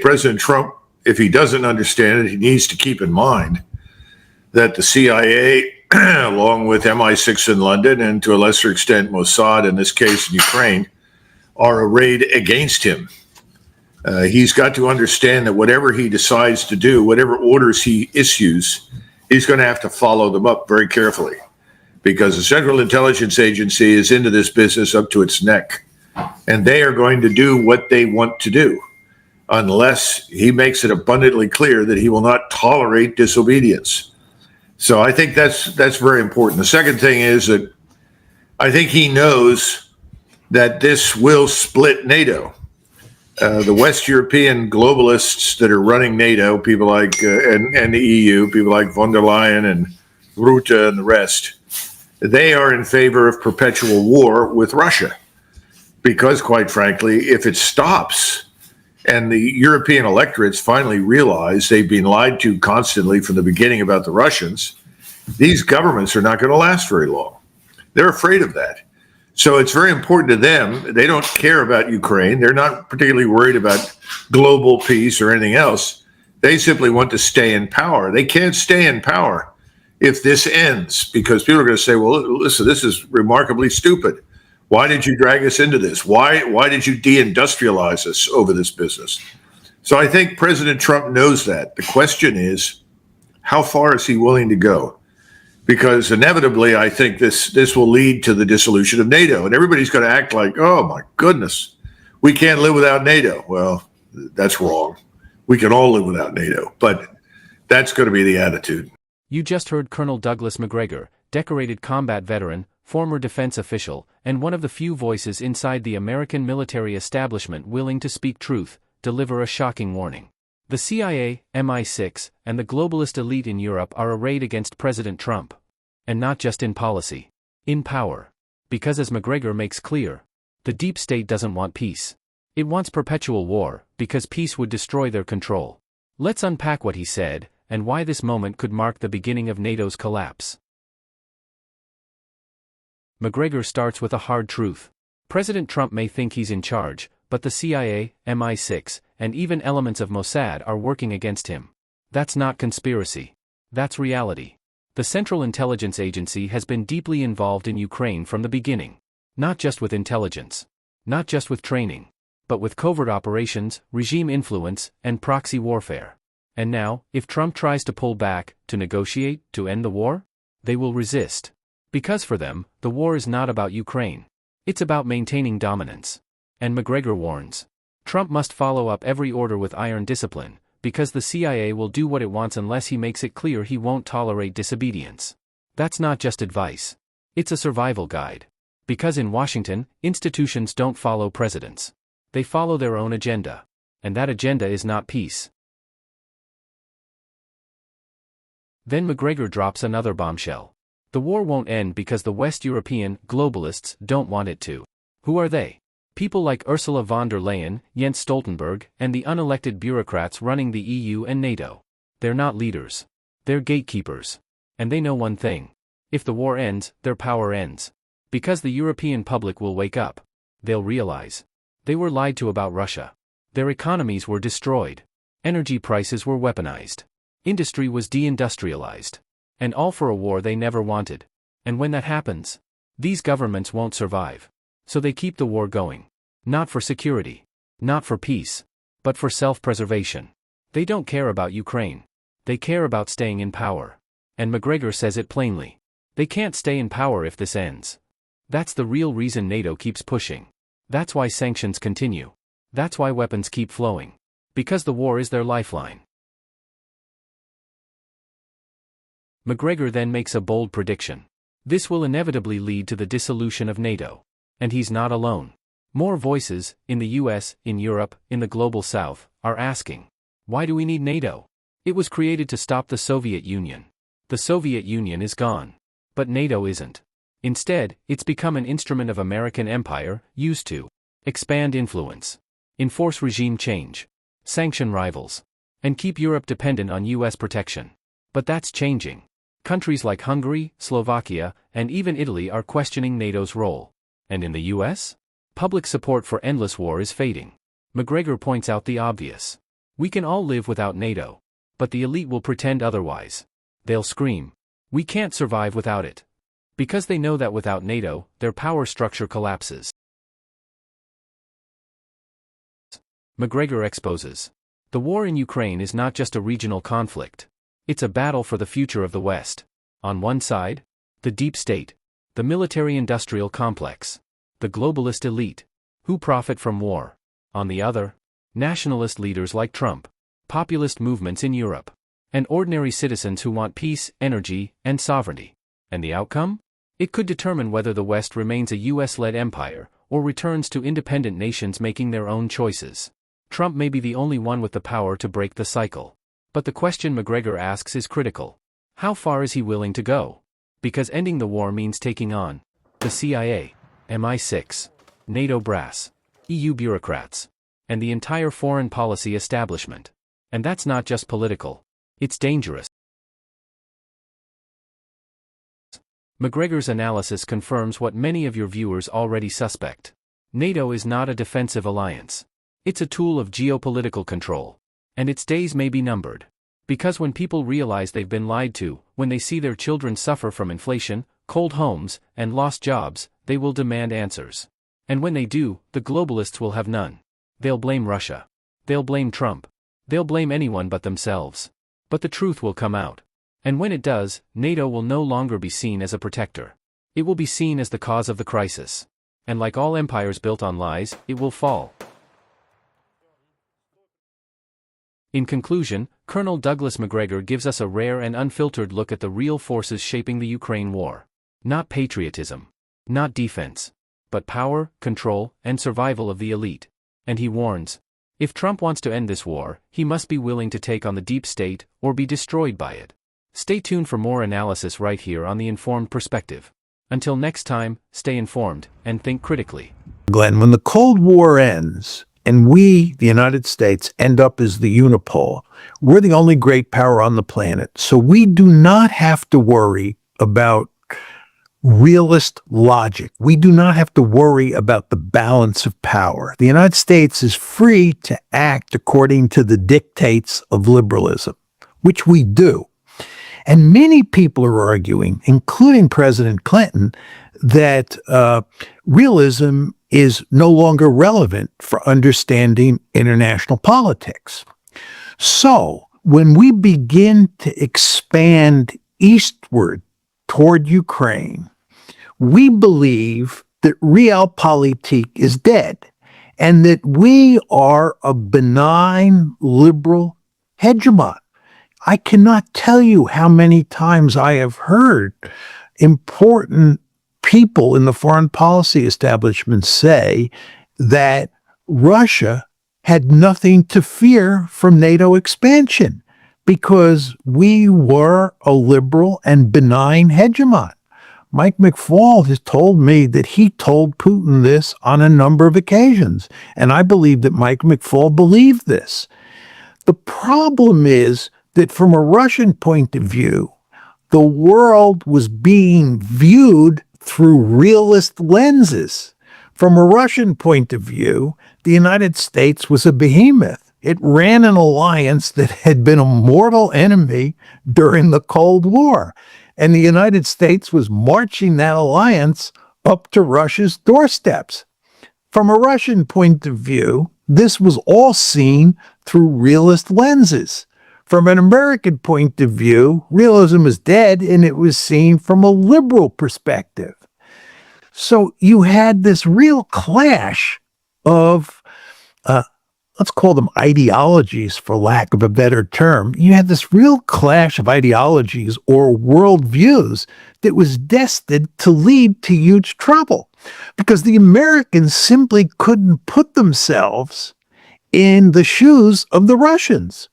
President Trump, if he doesn't understand it, he needs to keep in mind that the CIA, along with MI6 in London and to a lesser extent Mossad, in this case in Ukraine, are arrayed against him. He's got to understand that whatever he decides to do, whatever orders he issues, he's going to have to follow them up very carefully, because the Central Intelligence Agency is into this business up to its neck, and they are going to do what they want to do unless he makes it abundantly clear that he will not tolerate disobedience. So I think that's very important. The second thing is that I think he knows that this will split NATO. The West European globalists that are running NATO, people like, and the EU, people like von der Leyen and Rutte and the rest, they are in favor of perpetual war with Russia. Because, quite frankly, if it stops and the European electorates finally realize they've been lied to constantly from the beginning about the Russians, these governments are not going to last very long. They're afraid of that. So it's very important to them. They don't care about Ukraine. They're not particularly worried about global peace or anything else. They simply want to stay in power. They can't stay in power if this ends, because people are going to say, well, listen, this is remarkably stupid. Why did you drag us into this? Why did you deindustrialize us over this business? So I think President Trump knows that. The question is, how far is he willing to go? Because inevitably, I think this will lead to the dissolution of NATO. And everybody's going to act like, oh, my goodness, we can't live without NATO. Well, that's wrong. We can all live without NATO. But that's going to be the attitude. You just heard Colonel Douglas Macgregor, decorated combat veteran, former defense official, and one of the few voices inside the American military establishment willing to speak truth, deliver a shocking warning. The CIA, MI6, and the globalist elite in Europe are arrayed against President Trump. And not just in policy. In power. Because as Macgregor makes clear, the deep state doesn't want peace. It wants perpetual war, because peace would destroy their control. Let's unpack what he said, and why this moment could mark the beginning of NATO's collapse. Macgregor starts with a hard truth. President Trump may think he's in charge, but the CIA, MI6, and even elements of Mossad are working against him. That's not conspiracy. That's reality. The Central Intelligence Agency has been deeply involved in Ukraine from the beginning. Not just with intelligence. Not just with training. But with covert operations, regime influence, and proxy warfare. And now, if Trump tries to pull back, to negotiate, to end the war, they will resist. Because for them, the war is not about Ukraine. It's about maintaining dominance. And Macgregor warns, Trump must follow up every order with iron discipline, because the CIA will do what it wants unless he makes it clear he won't tolerate disobedience. That's not just advice. It's a survival guide. Because in Washington, institutions don't follow presidents. They follow their own agenda. And that agenda is not peace. Then Macgregor drops another bombshell. The war won't end because the West European globalists don't want it to. Who are they? People like Ursula von der Leyen, Jens Stoltenberg, and the unelected bureaucrats running the EU and NATO. They're not leaders. They're gatekeepers. And they know one thing. If the war ends, their power ends. Because the European public will wake up. They'll realize. They were lied to about Russia. Their economies were destroyed. Energy prices were weaponized. Industry was deindustrialized. And all for a war they never wanted. And when that happens, these governments won't survive. So they keep the war going. Not for security. Not for peace. But for self-preservation. They don't care about Ukraine. They care about staying in power. And Macgregor says it plainly. They can't stay in power if this ends. That's the real reason NATO keeps pushing. That's why sanctions continue. That's why weapons keep flowing. Because the war is their lifeline. Macgregor then makes a bold prediction. This will inevitably lead to the dissolution of NATO. And he's not alone. More voices, in the US, in Europe, in the global south, are asking, why do we need NATO? It was created to stop the Soviet Union. The Soviet Union is gone. But NATO isn't. Instead, it's become an instrument of American empire, used to expand influence, enforce regime change, sanction rivals, and keep Europe dependent on US protection. But that's changing. Countries like Hungary, Slovakia, and even Italy are questioning NATO's role. And in the US? Public support for endless war is fading. Macgregor points out the obvious. We can all live without NATO. But the elite will pretend otherwise. They'll scream, "We can't survive without it." Because they know that without NATO, their power structure collapses. Macgregor exposes. The war in Ukraine is not just a regional conflict. It's a battle for the future of the West. On one side, the deep state, the military-industrial complex, the globalist elite, who profit from war. On the other, nationalist leaders like Trump, populist movements in Europe, and ordinary citizens who want peace, energy, and sovereignty. And the outcome? It could determine whether the West remains a US-led empire, or returns to independent nations making their own choices. Trump may be the only one with the power to break the cycle. But the question Macgregor asks is critical. How far is he willing to go? Because ending the war means taking on the CIA, MI6, NATO brass, EU bureaucrats, and the entire foreign policy establishment. And that's not just political. It's dangerous. Macgregor's analysis confirms what many of your viewers already suspect. NATO is not a defensive alliance. It's a tool of geopolitical control. And its days may be numbered. Because when people realize they've been lied to, when they see their children suffer from inflation, cold homes, and lost jobs, they will demand answers. And when they do, the globalists will have none. They'll blame Russia. They'll blame Trump. They'll blame anyone but themselves. But the truth will come out. And when it does, NATO will no longer be seen as a protector. It will be seen as the cause of the crisis. And like all empires built on lies, it will fall. In conclusion, Colonel Douglas Macgregor gives us a rare and unfiltered look at the real forces shaping the Ukraine war. Not patriotism. Not defense. But power, control, and survival of the elite. And he warns, if Trump wants to end this war, he must be willing to take on the deep state, or be destroyed by it. Stay tuned for more analysis right here on The Informed Perspective. Until next time, stay informed, and think critically. Glenn, when the Cold War ends, and we, the United States, end up as the unipole, we're the only great power on the planet. So we do not have to worry about realist logic. We do not have to worry about the balance of power. The United States is free to act according to the dictates of liberalism, which we do. And many people are arguing, including President Clinton, that realism is no longer relevant for understanding international politics. So, when we begin to expand eastward toward Ukraine, we believe that realpolitik is dead and that we are a benign liberal hegemon. I cannot tell you how many times I have heard important people in the foreign policy establishment say that Russia had nothing to fear from NATO expansion because we were a liberal and benign hegemon. Mike McFaul has told me that he told Putin this on a number of occasions, and I believe that Mike McFaul believed this. The problem is that from a Russian point of view, the world was being viewed through realist lenses. From a Russian point of view, the United States was a behemoth. It ran an alliance that had been a mortal enemy during the Cold War. And the United States was marching that alliance up to Russia's doorsteps. From a Russian point of view, this was all seen through realist lenses. From an American point of view, realism is dead, and it was seen from a liberal perspective. So you had this real clash of, let's call them ideologies for lack of a better term. You had this real clash of ideologies or worldviews that was destined to lead to huge trouble because the Americans simply couldn't put themselves in the shoes of the Russians.